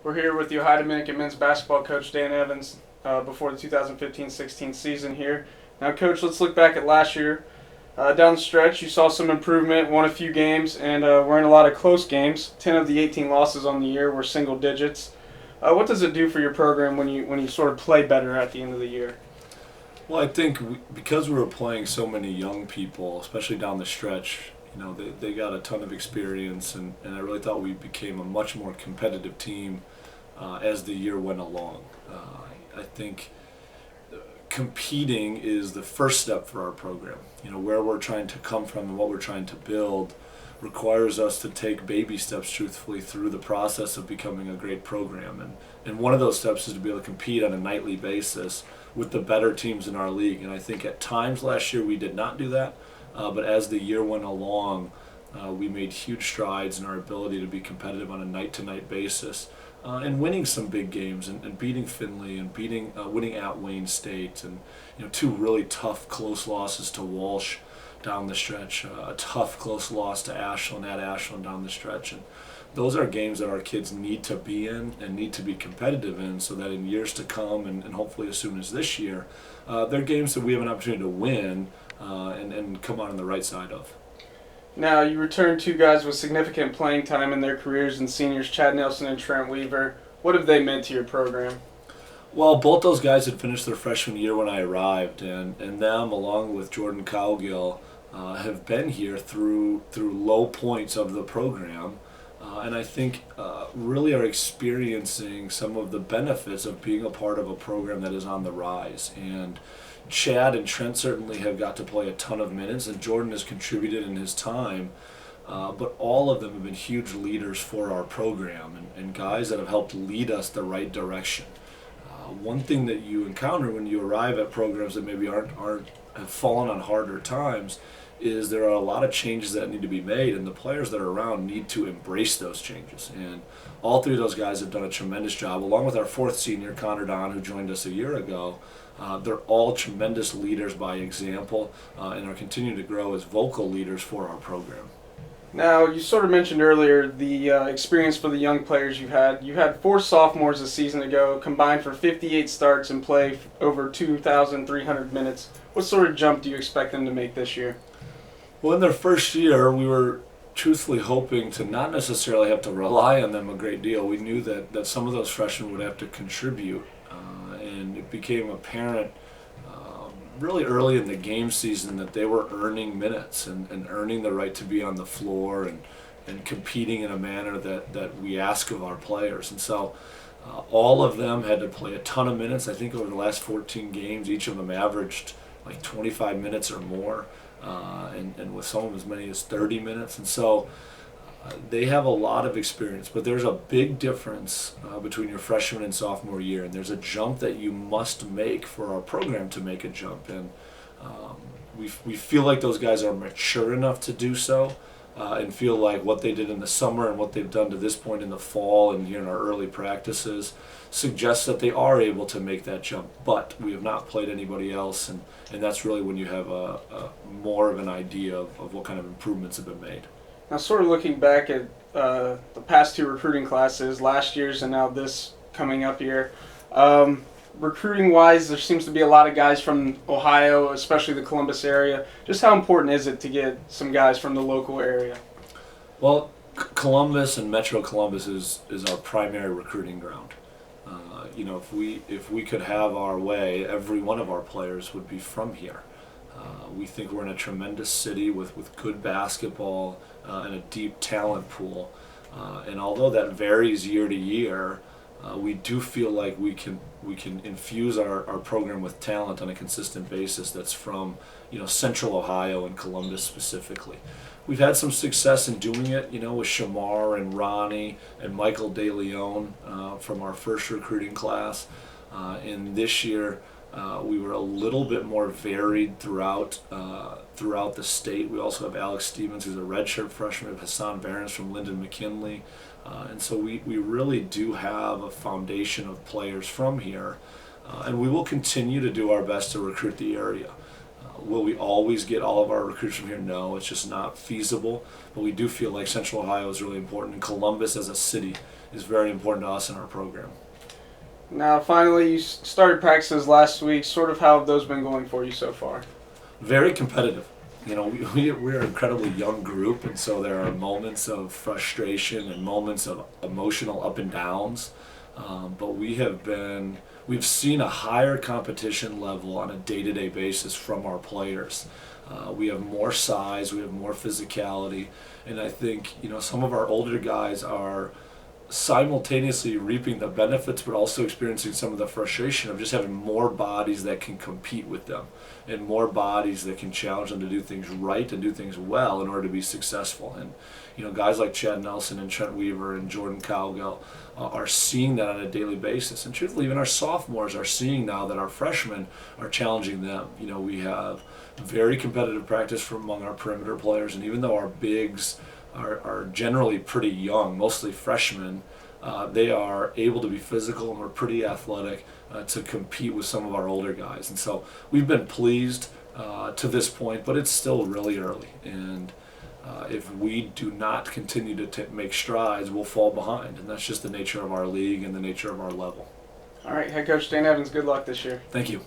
We're here with the Ohio Dominican men's basketball coach Dan Evans before the 2015-16 season here. Now, Coach, let's look back at last year. Down the stretch, you saw some improvement, won a few games, and were in a lot of close games. 10 of the 18 losses on the year were single digits. What does it do for your program when you sort of play better at the end of the year? Well, I think because we were playing so many young people, especially down the stretch, they got a ton of experience, and I really thought we became a much more competitive team as the year went along. I think competing is the first step for our program. Where we're trying to come from and what we're trying to build requires us to take baby steps, truthfully, through the process of becoming a great program. And one of those steps is to be able to compete on a nightly basis with the better teams in our league. And I think at times last year we did not do that, but as the year went along, we made huge strides in our ability to be competitive on a night-to-night basis. And winning some big games and beating Findlay and winning at Wayne State, and two really tough close losses to Walsh down the stretch, a tough close loss to Ashland at Ashland down the stretch. And those are games that our kids need to be in and need to be competitive in, so that in years to come and hopefully as soon as this year, they're games that we have an opportunity to win and come out on the right side of. Now, you returned two guys with significant playing time in their careers and seniors, Chad Nelson and Trent Weaver. What have they meant to your program? Well, both those guys had finished their freshman year when I arrived, and them, along with Jordan Cowgill, have been here through low points of the program, and I think really are experiencing some of the benefits of being a part of a program that is on the rise. And Chad and Trent certainly have got to play a ton of minutes, and Jordan has contributed in his time, but all of them have been huge leaders for our program and guys that have helped lead us the right direction. One thing that you encounter when you arrive at programs that maybe have fallen on harder times is there are a lot of changes that need to be made, and the players that are around need to embrace those changes. And all three of those guys have done a tremendous job, along with our fourth senior, Connor Don, who joined us a year ago. They're all tremendous leaders by example and are continuing to grow as vocal leaders for our program. Now, you sort of mentioned earlier the experience for the young players you've had. You had 4 sophomores a season ago, combined for 58 starts and play over 2,300 minutes. What sort of jump do you expect them to make this year? Well, in their first year, we were truthfully hoping to not necessarily have to rely on them a great deal. We knew that some of those freshmen would have to contribute, and it became apparent really early in the game season that they were earning minutes and earning the right to be on the floor and competing in a manner that we ask of our players. And so all of them had to play a ton of minutes. I think over the last 14 games, each of them averaged like 25 minutes or more, and with some of them as many as 30 minutes. And so they have a lot of experience, but there's a big difference between your freshman and sophomore year, and there's a jump that you must make for our program to make a jump. And we feel like those guys are mature enough to do so, and feel like what they did in the summer and what they've done to this point in the fall and here in our early practices suggests that they are able to make that jump. But we have not played anybody else, and that's really when you have a more of an idea of what kind of improvements have been made. Now, sort of looking back at the past 2 recruiting classes, last year's and now this coming up year, recruiting-wise, there seems to be a lot of guys from Ohio, especially the Columbus area. Just how important is it to get some guys from the local area? Well, Columbus and Metro Columbus is our primary recruiting ground. If we could have our way, every one of our players would be from here. We think we're in a tremendous city with good basketball and a deep talent pool. And although that varies year to year, we do feel like we can infuse our program with talent on a consistent basis that's from Central Ohio and Columbus specifically. We've had some success in doing it, with Shamar and Ronnie and Michael De Leon from our first recruiting class. And this year, we were a little bit more varied throughout the state. We also have Alex Stevens, who's a redshirt freshman, we have Hassan Barons from Lyndon McKinley. And so we really do have a foundation of players from here. And we will continue to do our best to recruit the area. Will we always get all of our recruits from here? No, it's just not feasible. But we do feel like Central Ohio is really important, and Columbus as a city is very important to us in our program. Now, finally, you started practices last week. Sort of how have those been going for you so far? Very competitive. You know, we're an incredibly young group, and so there are moments of frustration and moments of emotional up and downs. But we've seen a higher competition level on a day-to-day basis from our players. We have more size, we have more physicality, and I think, you know, some of our older guys are simultaneously reaping the benefits but also experiencing some of the frustration of just having more bodies that can compete with them and more bodies that can challenge them to do things right and do things well in order to be successful. And you know, guys like Chad Nelson and Trent Weaver and Jordan Cowgill are seeing that on a daily basis, and truthfully even our sophomores are seeing now that our freshmen are challenging them. You know, we have very competitive practice from among our perimeter players, and even though our bigs are generally pretty young, mostly freshmen, they are able to be physical and we're pretty athletic to compete with some of our older guys. And so we've been pleased to this point, but it's still really early. And if we do not continue to make strides, we'll fall behind. And that's just the nature of our league and the nature of our level. All right, head coach Dan Evans, good luck this year. Thank you.